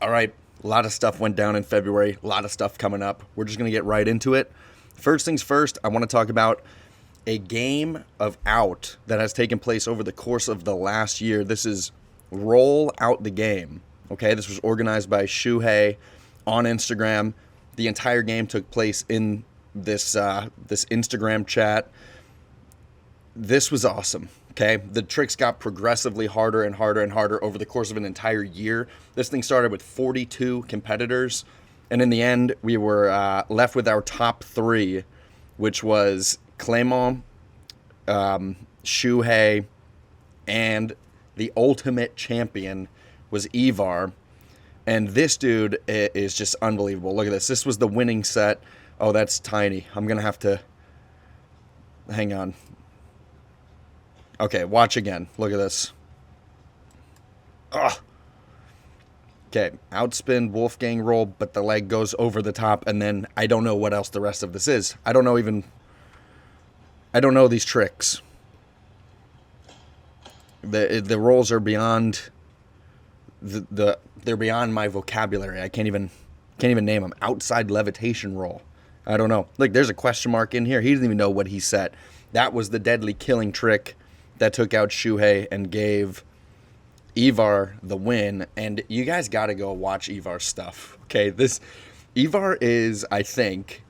All right, a lot of stuff went down in February, a lot of stuff coming up. We're just going to get right into it. First things first, I want to talk about a game of out that has taken place over the course of the last year. This is Roll Out the Game. Okay, this was organized by Shuhei on Instagram. The entire game took place in this Instagram chat. This was awesome. Okay, the tricks got progressively harder and harder and harder over the course of an entire year. This thing started with 42 competitors, and in the end, we were left with our top three, which was Kgmypnd, Shuhei, and the ultimate champion was Ivar. And this dude is just unbelievable. Look at this. This was the winning set. Oh, that's tiny. I'm going to have to... Hang on. Okay, watch again. Look at this. Ugh. Okay, outspin, Wolfgang roll, but the leg goes over the top, and then I don't know what else the rest of this is. I don't know these tricks. The rolls are beyond they're beyond my vocabulary. I can't even name them. Outside levitation roll. I don't know. Look, there's a question mark in here. He didn't even know what he set. That was the deadly killing trick that took out Shuhei and gave Ivar the win. And you guys got to go watch Ivar's stuff. Okay, this Ivar is, I think,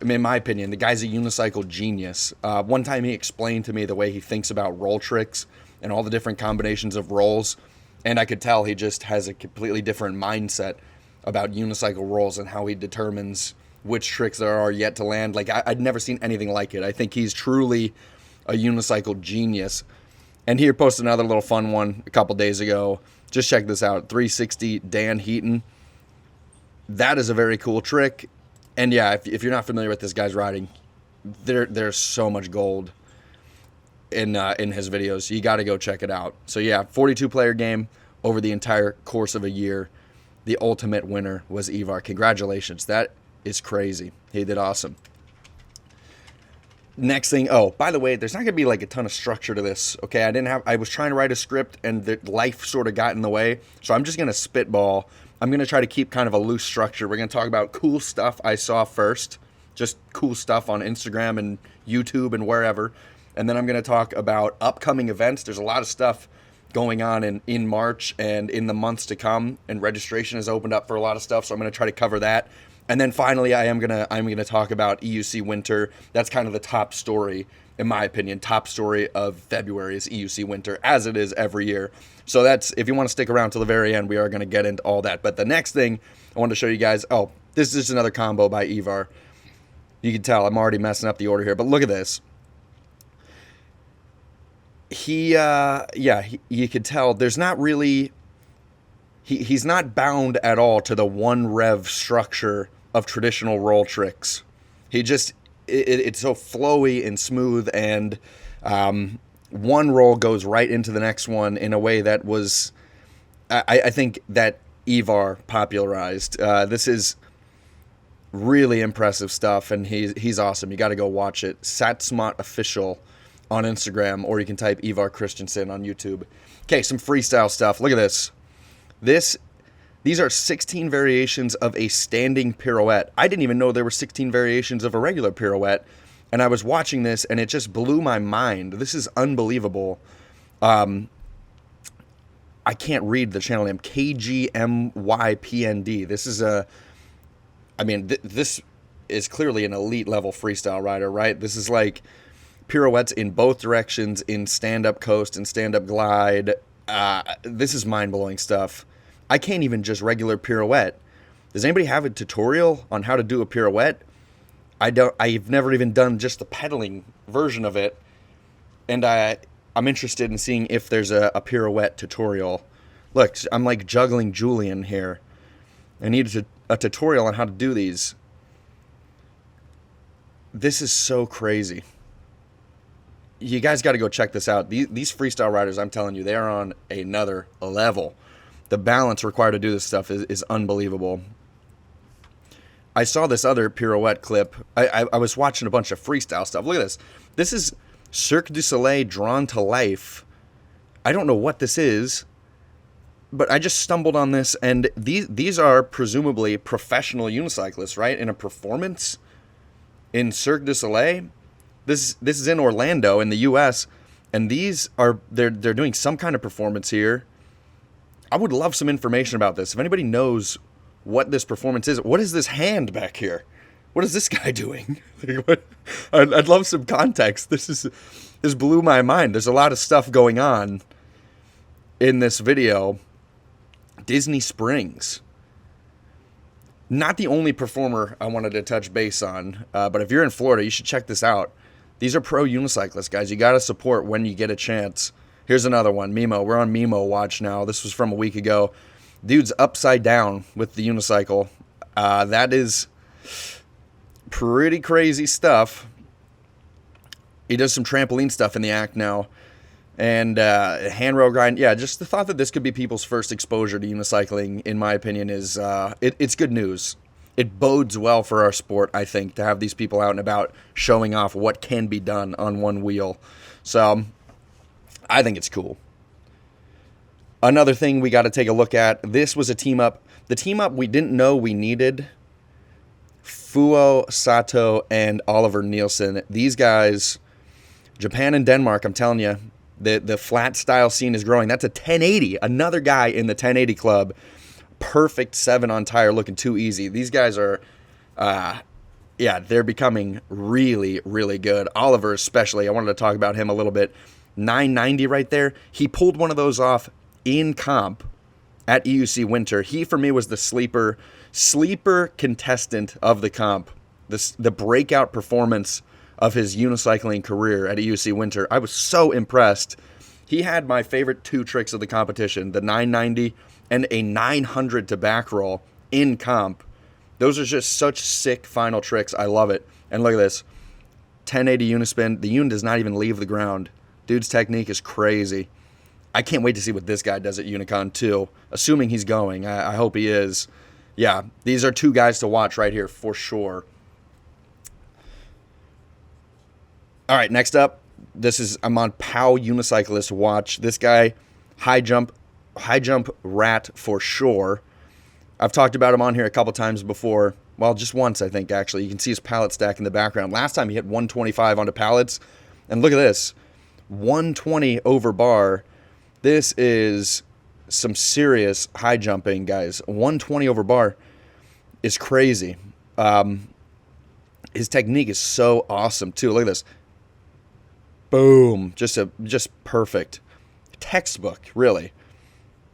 in my opinion, the guy's a unicycle genius. One time he explained to me the way he thinks about roll tricks and all the different combinations of rolls. And I could tell he just has a completely different mindset about unicycle rolls and how he determines which tricks there are yet to land. Like, I'd never seen anything like it. I think he's truly a unicycle genius. And he posted another little fun one a couple days ago. Just check this out. 360 Dan Heaton. That is a very cool trick. And yeah, if you're not familiar with this guy's riding, there's so much gold in his videos. You got to go check it out. So yeah, 42 player game over the entire course of a year. The ultimate winner was Ivar. Congratulations. That is crazy. He did awesome. Next thing, oh, by the way, there's not going to be like a ton of structure to this, okay? I was trying to write a script and the life sort of got in the way, so I'm just going to spitball. I'm going to try to keep kind of a loose structure. We're going to talk about cool stuff I saw first, just cool stuff on Instagram and YouTube and wherever, and then I'm going to talk about upcoming events. There's a lot of stuff going on in March and in the months to come, and registration has opened up for a lot of stuff, so I'm going to try to cover that. And then finally, I'm gonna talk about EUC Winter. That's kind of the top story, in my opinion. Top story of February is EUC Winter, as it is every year. So that's, if you want to stick around till the very end, we are going to get into all that. But the next thing I want to show you guys, oh, this is just another combo by Ivar. You can tell I'm already messing up the order here, but look at this. You could tell there's not really, he's not bound at all to the one rev structure of traditional roll tricks. He just, it's so flowy and smooth, and one roll goes right into the next one in a way that was, I think that Ivar popularized. This is really impressive stuff, and he's awesome. You got to go watch it. Satsmot Official on Instagram, or you can type Ivar Christensen on YouTube. Okay, some freestyle stuff. Look at this. These are 16 variations of a standing pirouette. I didn't even know there were 16 variations of a regular pirouette, and I was watching this, and it just blew my mind. This is unbelievable. I can't read the channel name. Kgmypnd. This is this is clearly an elite level freestyle rider, right? This is like pirouettes in both directions in stand-up coast and stand-up glide. This is mind-blowing stuff. I can't even just regular pirouette. Does anybody have a tutorial on how to do a pirouette? I've never even done just the pedaling version of it, and I'm interested in seeing if there's a pirouette tutorial. Look, I'm like juggling Julian here. I need a tutorial on how to do these. This is so crazy. You guys got to go check this out. These freestyle riders, I'm telling you, they are on another level. The balance required to do this stuff is unbelievable. I saw this other pirouette clip. I was watching a bunch of freestyle stuff. Look at this. This is Cirque du Soleil drawn to life. I don't know what this is, but I just stumbled on this, and these are presumably professional unicyclists, right? In a performance in Cirque du Soleil. This is in Orlando in the U.S., and they're doing some kind of performance here. I would love some information about this. If anybody knows what this performance is, what is this hand back here? What is this guy doing? I'd love some context. This blew my mind. There's a lot of stuff going on in this video. Disney Springs. Not the only performer I wanted to touch base on, but if you're in Florida, you should check this out. These are pro unicyclists, guys. You got to support when you get a chance. Here's another one, Mimo. We're on Mimo watch now. This was from a week ago. Dude's upside down with the unicycle. That is pretty crazy stuff. He does some trampoline stuff in the act now. And handrail grind. Yeah, just the thought that this could be people's first exposure to unicycling, in my opinion, is it's good news. It bodes well for our sport, I think, to have these people out and about showing off what can be done on one wheel. So I think it's cool. Another thing we got to take a look at, this was a team up. The team up we didn't know we needed. Fuo, Sato, and Oliver Nielsen. These guys, Japan and Denmark, I'm telling you, the flat style scene is growing. That's a 1080. Another guy in the 1080 club. Perfect 7 on tire, looking too easy. These guys are, they're becoming really, really good. Oliver especially. I wanted to talk about him a little bit. 990 right there. He pulled one of those off in comp at EUC Winter. He, for me, was the sleeper contestant of the comp. The breakout performance of his unicycling career at EUC Winter. I was so impressed. He had my favorite 2 tricks of the competition, the 990 and a 900 to back roll in comp. Those are just such sick final tricks. I love it. And look at this. 1080 unispin. The uni does not even leave the ground. Dude's technique is crazy. I can't wait to see what this guy does at Unicon too. Assuming he's going. I hope he is. Yeah, these are 2 guys to watch right here for sure. All right, next up, I'm on Pao Unicyclist watch. This guy, high jump rat for sure. I've talked about him on here a couple times before. Well, just once, I think, actually. You can see his pallet stack in the background. Last time he hit 125 onto pallets. And look at this. 120 over bar. This is some serious high jumping, guys. 120 over bar is crazy. His technique is so awesome, too. Look at this. Boom. Just perfect. Textbook, really.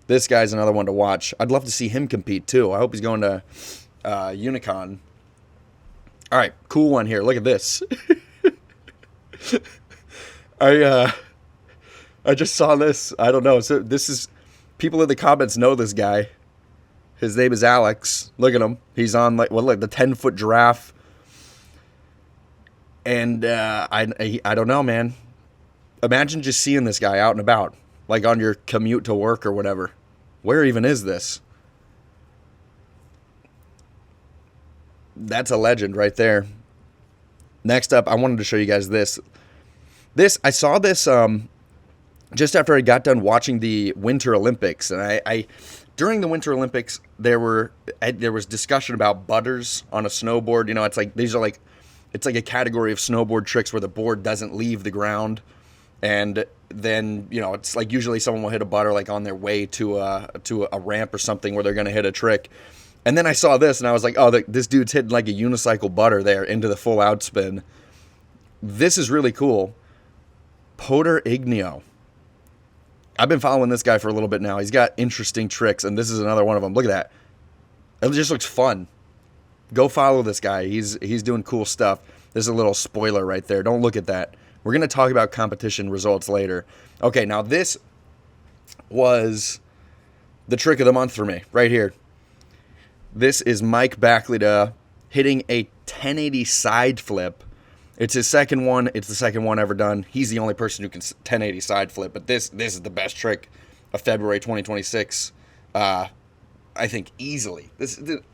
This guy's another one to watch. I'd love to see him compete, too. I hope he's going to Unicon. All right, cool one here. Look at this. I just saw this. I don't know. So this is, people in the comments know this guy. His name is Alex. Look at him. He's on like the 10-foot giraffe. And I don't know, man. Imagine just seeing this guy out and about, like on your commute to work or whatever. Where even is this? That's a legend right there. Next up, I wanted to show you guys this. I saw this just after I got done watching the Winter Olympics, and I during the Winter Olympics there was discussion about butters on a snowboard. You know, it's like it's like a category of snowboard tricks where the board doesn't leave the ground, and then it's like usually someone will hit a butter like on their way to a ramp or something where they're going to hit a trick. And then I saw this and I was like, oh, this dude's hitting like a unicycle butter there into the full out spin. This is really cool. Poder Ignio. I've been following this guy for a little bit now. He's got interesting tricks, and this is another one of them. Look at that. It just looks fun. Go follow this guy. He's doing cool stuff. There's a little spoiler right there. Don't look at that. We're going to talk about competition results later. Okay, now this was the trick of the month for me right here. This is Mike Bachleda hitting a 1080 side flip. It's his second one. It's the second one ever done. He's the only person who can 1080 side flip, but this is the best trick of February 2026. I think easily.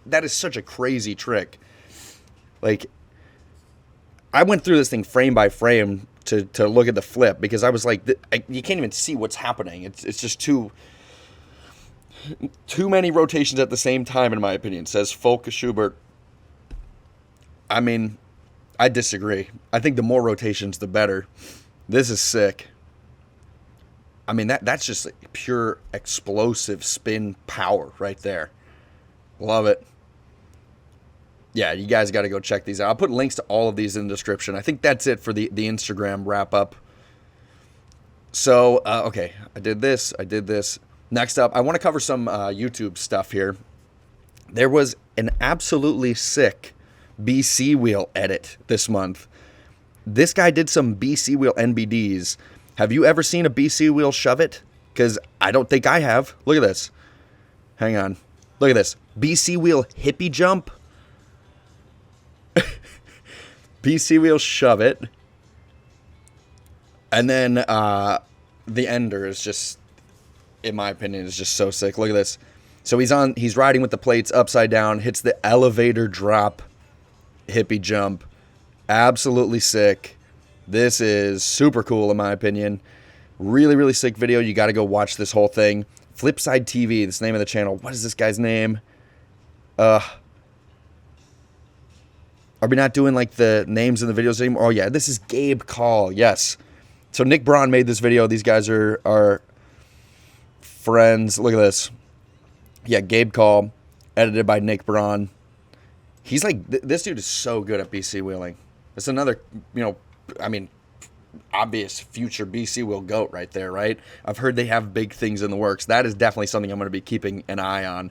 That is such a crazy trick. Like, I went through this thing frame by frame to look at the flip because I was like, you can't even see what's happening. It's just too. Too many rotations at the same time, in my opinion, says Volker Schubert. I mean, I disagree. I think the more rotations, the better. This is sick. I mean, that's just like pure explosive spin power right there. Love it. Yeah, you guys got to go check these out. I'll put links to all of these in the description. I think that's it for the Instagram wrap-up. So, okay, I did this. Next up, I want to cover some YouTube stuff here. There was an absolutely sick BC wheel edit this month. This guy did some BC wheel NBDs. Have you ever seen a BC wheel shove it? Because I don't think I have. Look at this. Hang on. Look at this. BC wheel hippie jump. BC wheel shove it. And then the ender is just, in my opinion, is just so sick. Look at this. So he's riding with the plates upside down, hits the elevator drop hippie jump. Absolutely sick. This is super cool, in my opinion. Really, really sick video. You got to go watch this whole thing. Flipside TV, that's the name of the channel. What is this guy's name? Are we not doing like the names in the videos anymore? Oh yeah, this is Gabe Kahl. Yes. So Nick Braun made this video. These guys are friends. Look at this. Yeah, Gabe Kahl, edited by Nick Braun. He's like, this dude is so good at BC wheeling. It's another, I mean, obvious future BC wheel goat right there, right? I've heard they have big things in the works. That is definitely something I'm going to be keeping an eye on.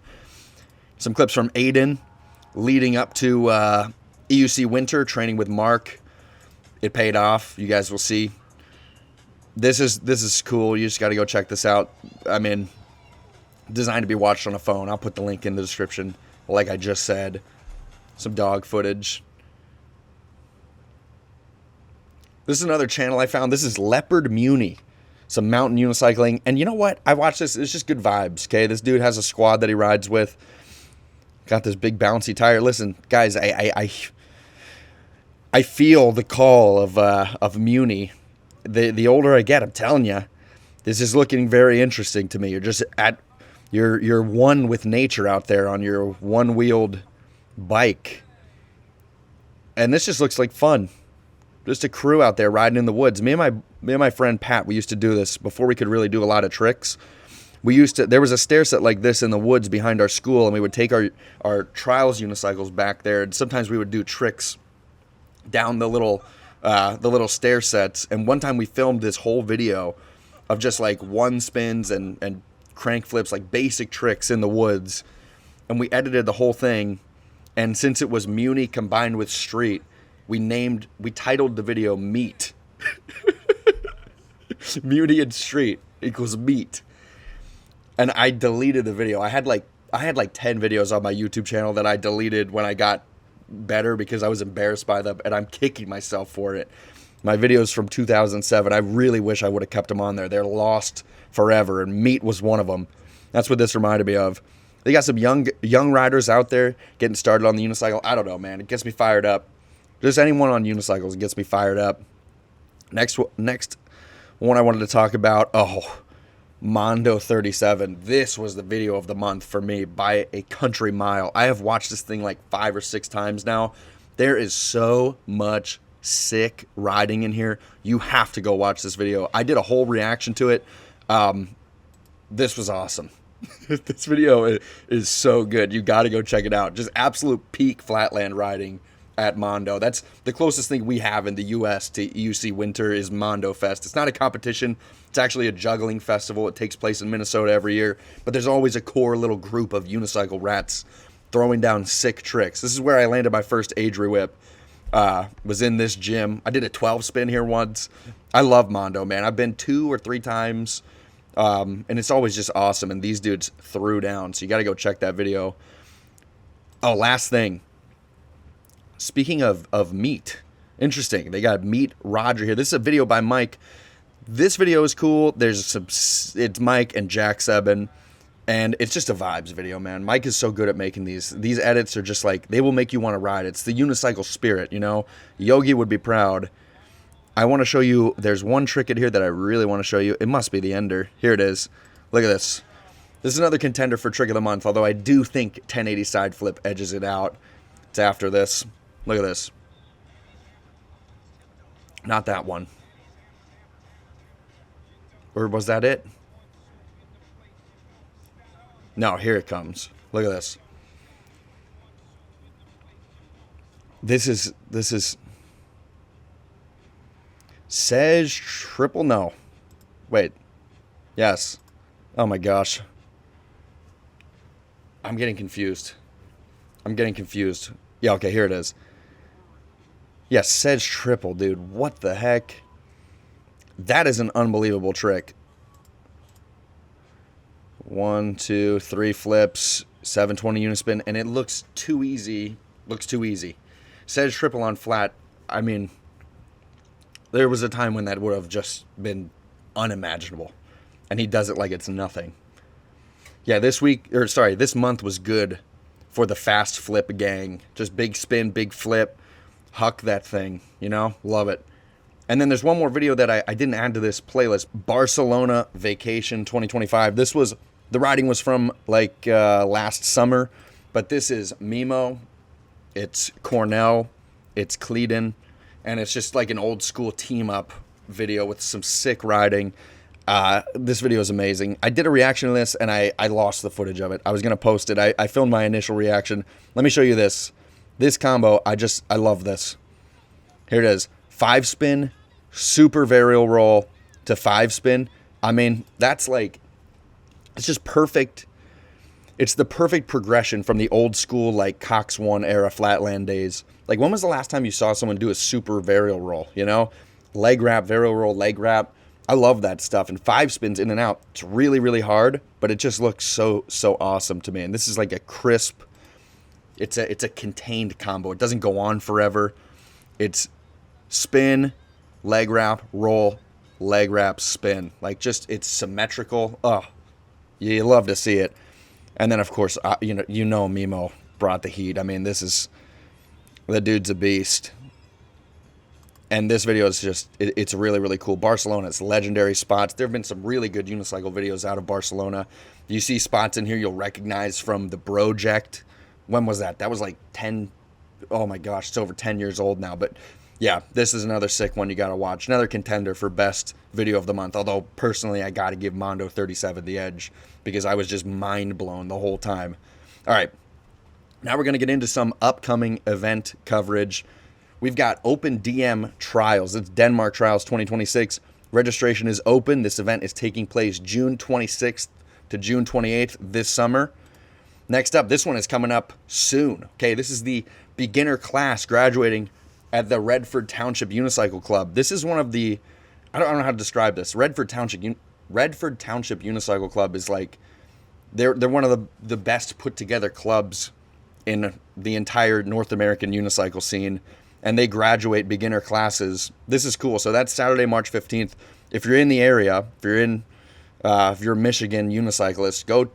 Some clips from Aidan leading up to EUC Winter, training with Mark. It paid off. You guys will see. This is cool. You just got to go check this out. I mean, designed to be watched on a phone. I'll put the link in the description, like I just said. Some dog footage. This is another channel I found. This is Leopard Muni. Some mountain unicycling. And you know what? I watched this. It's just good vibes, okay? This dude has a squad that he rides with. Got this big bouncy tire. Listen, guys, I feel the call of Muni. The older I get, I'm telling you, this is looking very interesting to me. You're just you're one with nature out there on your one-wheeled bike. And this just looks like fun. Just a crew out there riding in the woods. Me and my friend Pat, we used to do this before we could really do a lot of tricks. There was a stair set like this in the woods behind our school, and we would take our trials unicycles back there, and sometimes we would do tricks down the little stair sets. And one time we filmed this whole video of just like one spins and crank flips, like basic tricks in the woods. And we edited the whole thing. And since it was Muni combined with street, we titled the video Meat. Muni and street equals meat. And I deleted the video. I had like 10 videos on my YouTube channel that I deleted when I got better because I was embarrassed by them, and I'm kicking myself for it. My videos from 2007, I really wish I would have kept them on there. They're lost forever, and meat was one of them. That's what this reminded me of. They got some young riders out there getting started on the unicycle. I don't know, man. It gets me fired up. Just anyone on unicycles gets me fired up. Next one I wanted to talk about, Mondo 37. This was the video of the month for me by a country mile. I have watched this thing like 5 or 6 times now. There is so much sick riding in here. You have to go watch this video. I did a whole reaction to it. This was awesome. This video is so good. You got to go check it out. Just absolute peak flatland riding at Mondo. That's the closest thing we have in the U.S. to EUC Winter is Mondo Fest. It's not a competition. It's actually a juggling festival. It takes place in Minnesota every year. But there's always a core little group of unicycle rats throwing down sick tricks. This is where I landed my first Adri whip. Was in this gym. I did a 12 spin here once. I love Mondo, man. I've been 2 or 3 times. And it's always just awesome. And these dudes threw down. So you got to go check that video. Oh, last thing. Speaking of meat, interesting. They got Meat Roger here. This is a video by Mike. This video is cool. It's Mike and Jack Sebben, and it's just a vibes video, man. Mike is so good at making these. These edits are just like, they will make you want to ride. It's the unicycle spirit, you know? Yogi would be proud. I want to show you, there's one trick in here that I really want to show you. It must be the ender. Here it is. Look at this. This is another contender for trick of the month, although I do think 1080 side flip edges it out. It's after this. Look at this. Not that one. Or was that it? No, here it comes. Look at this. This is Sej triple, no. Wait. Yes. Oh my gosh. I'm getting confused. Yeah, okay, here it is. Yes, Sej triple, dude. What the heck? That is an unbelievable trick. 1, 2, 3 flips, 720 unispin, and it looks too easy. Sej triple on flat, I mean, there was a time when that would have just been unimaginable. And he does it like it's nothing. Yeah, this month was good for the fast flip gang. Just big spin, big flip, huck that thing, you know? Love it. And then there's one more video that I didn't add to this playlist. Barcelona Vacation 2025. The riding was from like last summer, but this is Mimo, it's Cornell, it's Cleedon, and it's just like an old school team up video with some sick riding. This video is amazing. I did a reaction to this and I lost the footage of it. I was going to post it. I filmed my initial reaction. Let me show you this. This combo, I love this. Here it is. 5 spin, super varial roll to 5 spin. I mean, that's like, it's just perfect. It's the perfect progression from the old school, like Cox 1 era flatland days. Like, when was the last time you saw someone do a super varial roll, you know? Leg wrap, varial roll, leg wrap. I love that stuff. And 5 spins in and out. It's really, really hard, but it just looks so awesome to me. And this is like a crisp, it's a contained combo. It doesn't go on forever. It's spin, leg wrap, roll, leg wrap, spin. Like, just, it's symmetrical. Oh, you love to see it. And then, of course, you know Mimo brought the heat. I mean, the dude's a beast. And this video is just, it's really, really cool. Barcelona, it's legendary spots. There have been some really good unicycle videos out of Barcelona. You see spots in here you'll recognize from the Project. When was that? That was like 10, oh my gosh, it's over 10 years old now. But yeah, this is another sick one you got to watch. Another contender for best video of the month. Although, personally, I got to give Mondo 37 the edge because I was just mind blown the whole time. All right, now we're going to get into some upcoming event coverage. We've got Open DM Trials. It's Denmark Trials 2026. Registration is open. This event is taking place June 26th to June 28th this summer. Next up, this one is coming up soon. Okay, this is the beginner class graduating at the Redford Township Unicycle Club. This is one of the, I don't know how to describe this. Redford Township Unicycle Club is like, they're one of the best put together clubs in the entire North American unicycle scene. And they graduate beginner classes. This is cool. So that's Saturday, March 15th. If you're in the area, if you're a Michigan unicyclist, go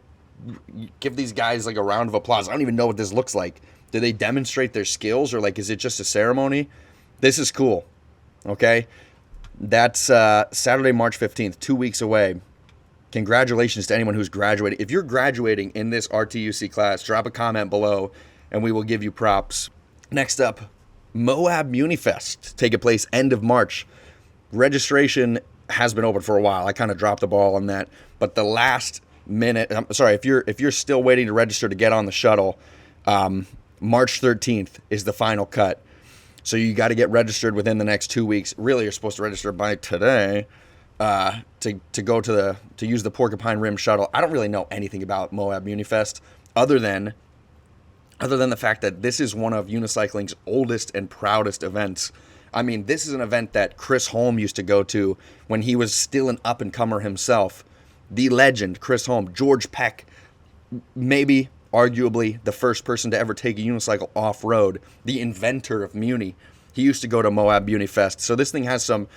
give these guys like a round of applause. I don't even know what this looks like. Do they demonstrate their skills, or like, is it just a ceremony? This is cool. Okay. That's Saturday, March 15th, 2 weeks away. Congratulations to anyone who's graduating. If you're graduating in this RTUC class, drop a comment below and we will give you props. Next up, Moab Munifest, taking place end of March. Registration has been open for a while. I kind of dropped the ball on that, but the last minute, I'm sorry, if you're still waiting to register to get on the shuttle, March 13th is the final cut. So you got to get registered within the next 2 weeks. Really, you're supposed to register by today to go to use the Porcupine Rim shuttle. I don't really know anything about Moab Munifest other than the fact that this is one of unicycling's oldest and proudest events. I mean, this is an event that Chris Holm used to go to when he was still an up-and-comer himself. The legend, Chris Holm, George Peck, maybe, arguably, the first person to ever take a unicycle off-road, the inventor of Muni. He used to go to Moab Munifest. So this thing has some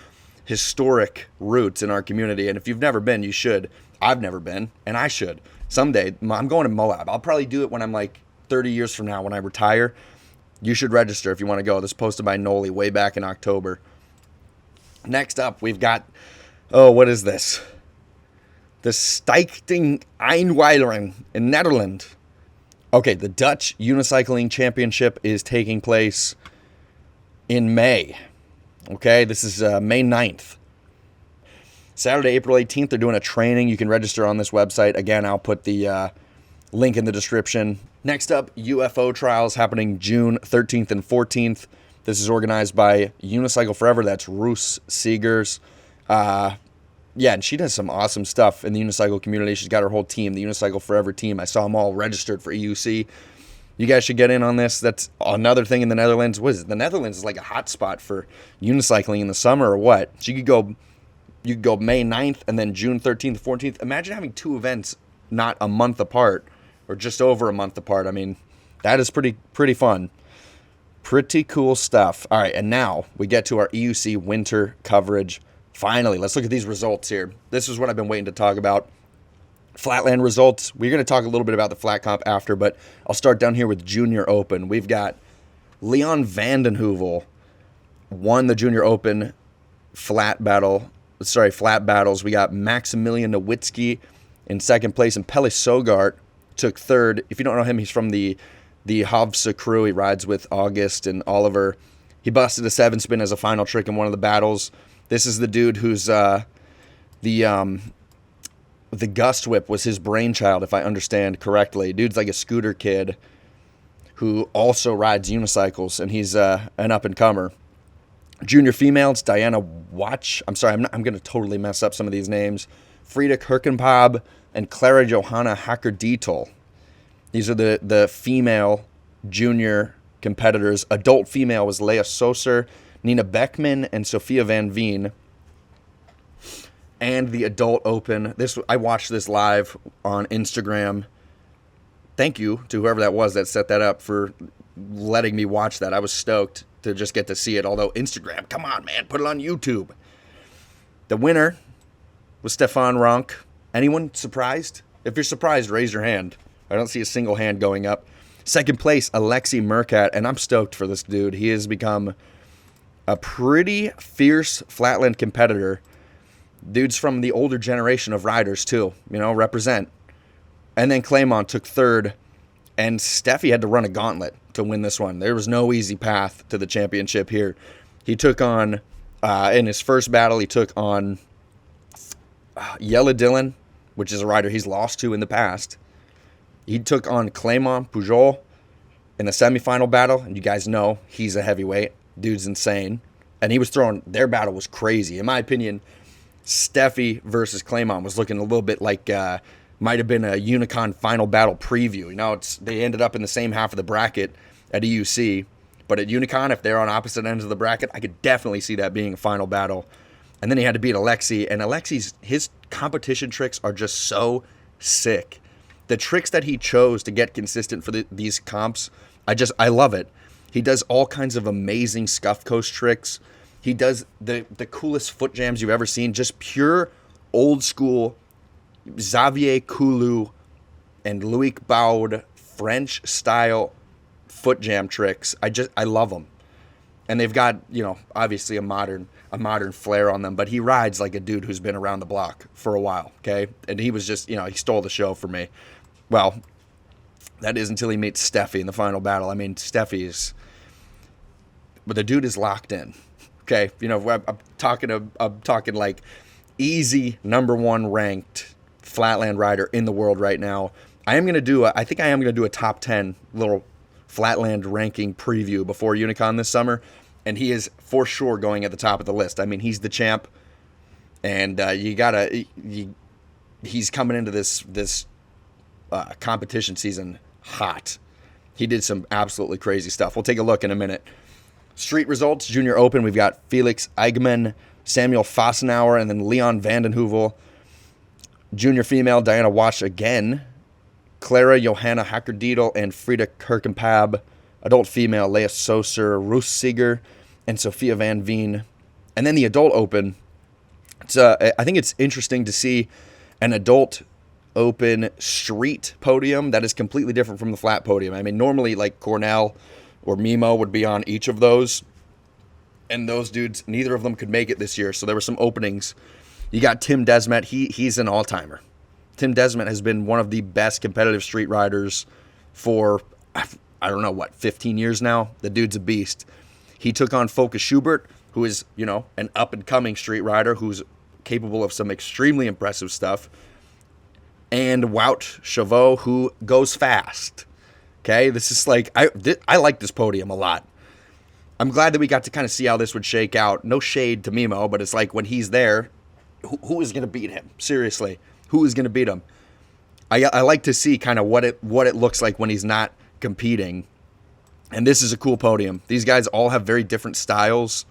historic roots in our community, and if you've never been, you should. I've never been, and I should. Someday, I'm going to Moab. I'll probably do it when I'm like 30 years from now when I retire. You should register if you want to go. This was posted by Noli way back in October. Next up, we've got, what is this? the Stichting Eindwijleren in Netherlands. Okay, the Dutch Unicycling Championship is taking place in May. Okay, this is May 9th. Saturday, April 18th, they're doing a training. You can register on this website. Again, I'll put the link in the description. Next up, UFO Trials happening June 13th and 14th. This is organized by Unicycle Forever. That's Roos Seegers. Yeah, and she does some awesome stuff in the unicycle community. She's got her whole team, the Unicycle Forever team. I saw them all registered for EUC. You guys should get in on this. That's another thing in the Netherlands. What is it? The Netherlands is like a hot spot for unicycling in the summer or what? So you could go May 9th and then June 13th, 14th. Imagine having two events not a month apart or just over a month apart. I mean, that is pretty fun. Pretty cool stuff. All right, and now we get to our EUC winter coverage. Finally, let's look at these results here. This is what I've been waiting to talk about. Flatland results. We're going to talk a little bit about the flat comp after, but I'll start down here with Junior Open. We've got Leon Vandenheuvel won the Junior Open flat battles. We got Maximilian Nowitzki in second place, and Pelle Sogart took third. If you don't know him, he's from the Havsa crew. He rides with August and Oliver. He busted a 7-spin as a final trick in one of the battles. This is the dude who's the Gust Whip was his brainchild, if I understand correctly. Dude's like a scooter kid who also rides unicycles, and he's an up-and-comer. Junior female, it's Diana Watch. I'm sorry, I'm going to totally mess up some of these names. Frieda Kirkenpab and Clara Johanna Hacker-Dietel. These are the female junior competitors. Adult female was Leah-Hoeser, Nina Beckman, and Sophia Van Veen. And the adult open. I watched this live on Instagram. Thank you to whoever that was that set that up for letting me watch that. I was stoked to just get to see it. Although Instagram, come on, man, put it on YouTube. The winner was Stefan Ronk. Anyone surprised? If you're surprised, raise your hand. I don't see a single hand going up. Second place, Alexei Mercat, and I'm stoked for this dude. He has become a pretty fierce flatland competitor. Dude's from the older generation of riders, too. Represent. And then Kgmypnd took third, and Steffi had to run a gauntlet to win this one. There was no easy path to the championship here. He took on, in his first battle, he took on Yella Dillon, which is a rider he's lost to in the past. He took on Kgmypnd Pujol in the semifinal battle, and you guys know he's a heavyweight. Dude's insane. And he was their battle was crazy. In my opinion, Steffi versus Kgmypnd was looking a little bit like might have been a Unicon final battle preview. They ended up in the same half of the bracket at EUC, but at Unicon, if they're on opposite ends of the bracket, I could definitely see that being a final battle. And then he had to beat Alexei, and his competition tricks are just so sick. The tricks that he chose to get consistent for these comps, I love it. He does all kinds of amazing scuff coast tricks. He does the coolest foot jams you've ever seen. Just pure old school Xavier Koulou and Loic Baud French style foot jam tricks. I love them. And they've got, obviously a modern flair on them, but he rides like a dude who's been around the block for a while, okay? And he was just, he stole the show for me. Well, that is until he meets Steffi in the final battle. I mean, but the dude is locked in. Okay, I'm talking like easy number one ranked flatland rider in the world right now. I think I am gonna do a top 10 little flatland ranking preview before Unicon this summer, and he is for sure going at the top of the list. I mean, he's the champ, and he's coming into this competition season hot. He did some absolutely crazy stuff. We'll take a look in a minute. Street results, Junior Open, we've got Felix Eigman, Samuel Fassenauer, and then Leon Vandenheuvel. Junior female, Diana Watch again, Clara Johanna Hacker-Dietel, and Frieda Kirkenpab. Adult female, Leah-Hoeser, Ruth Seeger, and Sophia Van Veen. And then the Adult Open, I think it's interesting to see an Adult Open street podium that is completely different from the flat podium. I mean, normally like Cornell or Mimo would be on each of those, and those dudes, neither of them could make it this year, so there were some openings. You got Tim Desmet, he's an all-timer. Tim Desmet has been one of the best competitive street riders for, I don't know, what, 15 years now? The dude's a beast. He took on Focus Schubert, who is, you know, an up-and-coming street rider who's capable of some extremely impressive stuff, and Wout Chavot, who goes fast. Okay, this is like, I like this podium a lot. I'm glad that we got to kind of see how this would shake out. No shade to Mimo, but it's like when he's there, who is going to beat him? Seriously, who is going to beat him? I like to see kind of what it looks like when he's not competing. And this is a cool podium. These guys all have very different styles.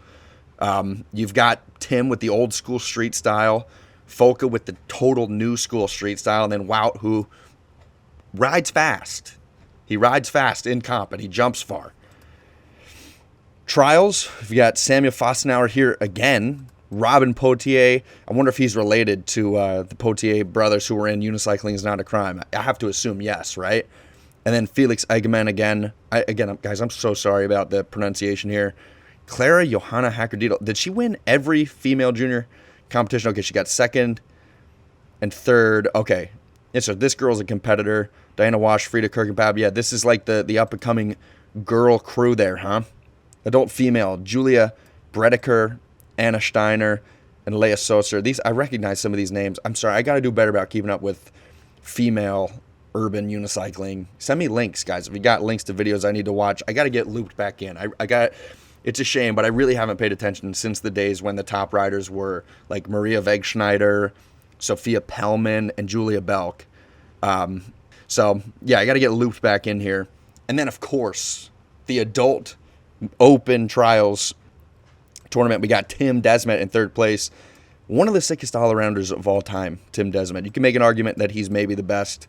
You've got Tim with the old school street style, Foka with the total new school street style, and then Wout, who rides fast. He rides fast in comp, and he jumps far. Trials, we've got Samuel Fossenauer here again. Robin Potier. I wonder if he's related to the Potier brothers who were in Unicycling is Not a Crime. I have to assume yes, right? And then Felix Eigenmann again. Guys, I'm so sorry about the pronunciation here. Clara Johanna Hackerdito. Did she win every female junior competition? Okay, she got second and third. Okay. Yeah, so this girl's a competitor. Diana Wash, Frida Kirkenpab. Yeah, this is like the up-and-coming girl crew there, huh? Adult female. Julia Bredeker, Anna Steiner, and Leah Soser. These, I recognize some of these names. I'm sorry, I got to do better about keeping up with female urban unicycling. Send me links, guys. If you got links to videos I need to watch, I got to get looped back in. It's a shame, but I really haven't paid attention since the days when the top riders were like Maria Wegschneider, Sophia Pellman, and Julia Belk. So, yeah, I got to get looped back in here. And then, of course, the adult open trials tournament, we got Tim Desmet in third place. One of the sickest all-arounders of all time, Tim Desmet. You can make an argument that he's maybe the best,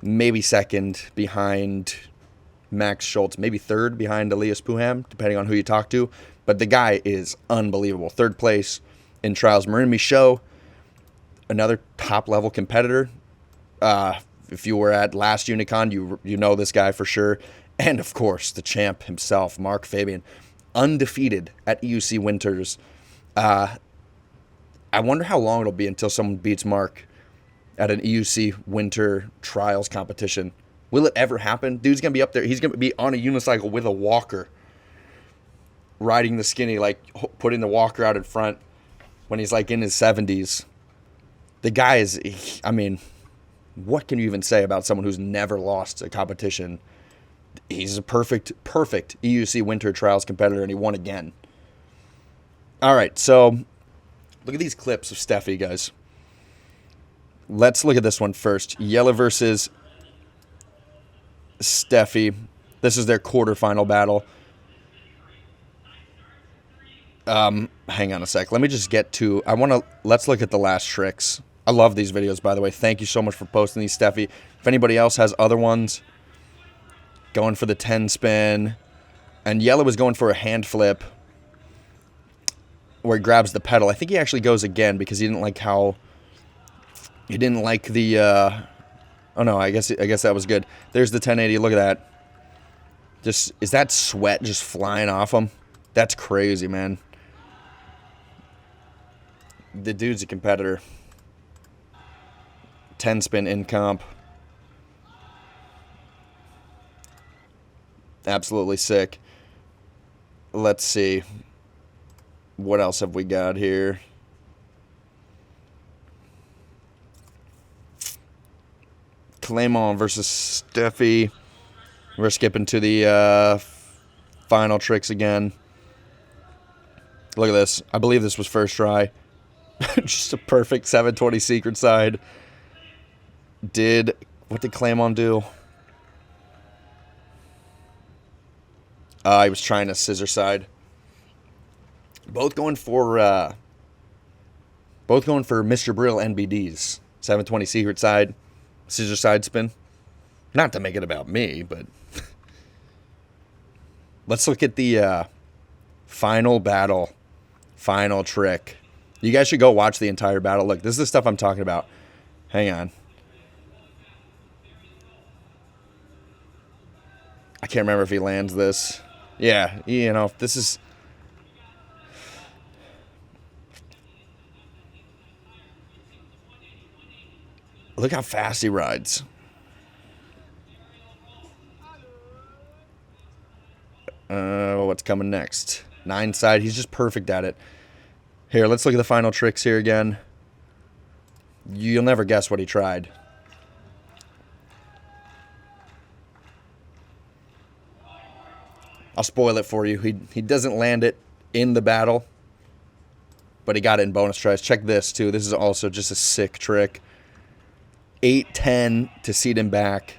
maybe second behind Max Schultz, maybe third behind Elias Puham, depending on who you talk to. But the guy is unbelievable. Third place in trials. Marin Michaud, another top-level competitor. If you were at last Unicon, you know this guy for sure. And, of course, the champ himself, Mark Fabian, undefeated at EUC Winters. I wonder how long it'll be until someone beats Mark at an EUC Winter Trials competition. Will it ever happen? Dude's going to be up there. He's going to be on a unicycle with a walker, riding the skinny, like putting the walker out in front when he's like in his 70s. The guy is, I mean, what can you even say about someone who's never lost a competition? He's a perfect EUC Winter Trials competitor, and he won again. All right, so look at these clips of Steffi, guys. Let's look at this one first. Yella versus Steffi. This is their quarterfinal battle. Hang on a sec. Let me just get to... Let's look at the last tricks. I love these videos, by the way. Thank you so much for posting these, Steffi. If anybody else has other ones, going for the 10 spin. And Yella was going for a hand flip where he grabs the pedal. I think he actually goes again because he didn't like how... He didn't like the... Oh, no, I guess that was good. There's the 1080. Look at that. Is that sweat just flying off him? That's crazy, man. The dude's a competitor. 10 spin in comp. Absolutely sick. Let's see. What else have we got here? Kgmypnd versus Steffi. We're skipping to the final tricks again. Look at this. I believe this was first try. Just a perfect 720 secret side. What did Kgmypnd do? He was trying a scissor side. Both going for Mr. Brill NBDs. 720 secret side, scissor side spin. Not to make it about me, but let's look at the final battle, final trick. You guys should go watch the entire battle. Look, this is the stuff I'm talking about. Hang on. I can't remember if he lands this. Yeah, you know, this is... Look how fast he rides. What's coming next? 9 side. He's just perfect at it. Here, let's look at the final tricks here again. You'll never guess what he tried. I'll spoil it for you. He doesn't land it in the battle, but he got it in bonus tries. Check this, too. This is also just a sick trick. 8-10 to seat him back.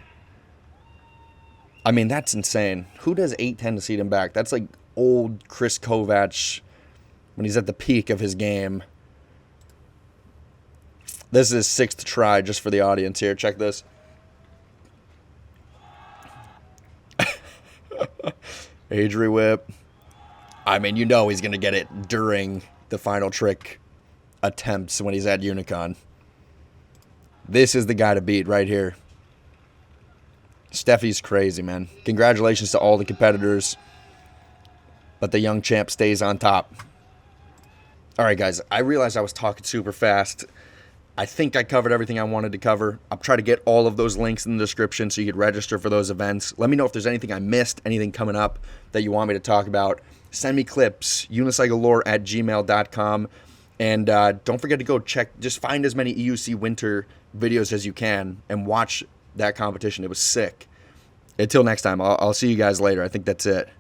I mean, that's insane. Who does 8-10 to seat him back? That's like old Chris Kovac when he's at the peak of his game. This is his 6th try, just for the audience here. Check this. Adri whip. I mean, you know he's going to get it during the final trick attempts when he's at Unicon. This is the guy to beat right here. Steffi's crazy, man. Congratulations to all the competitors. But the young champ stays on top. All right, guys. I realized I was talking super fast. I think I covered everything I wanted to cover. I'll try to get all of those links in the description so you could register for those events. Let me know if there's anything I missed, anything coming up that you want me to talk about. Send me clips, unicyclelore@gmail.com. And don't forget to go check, just find as many EUC winter videos as you can and watch that competition. It was sick. Until next time, I'll see you guys later. I think that's it.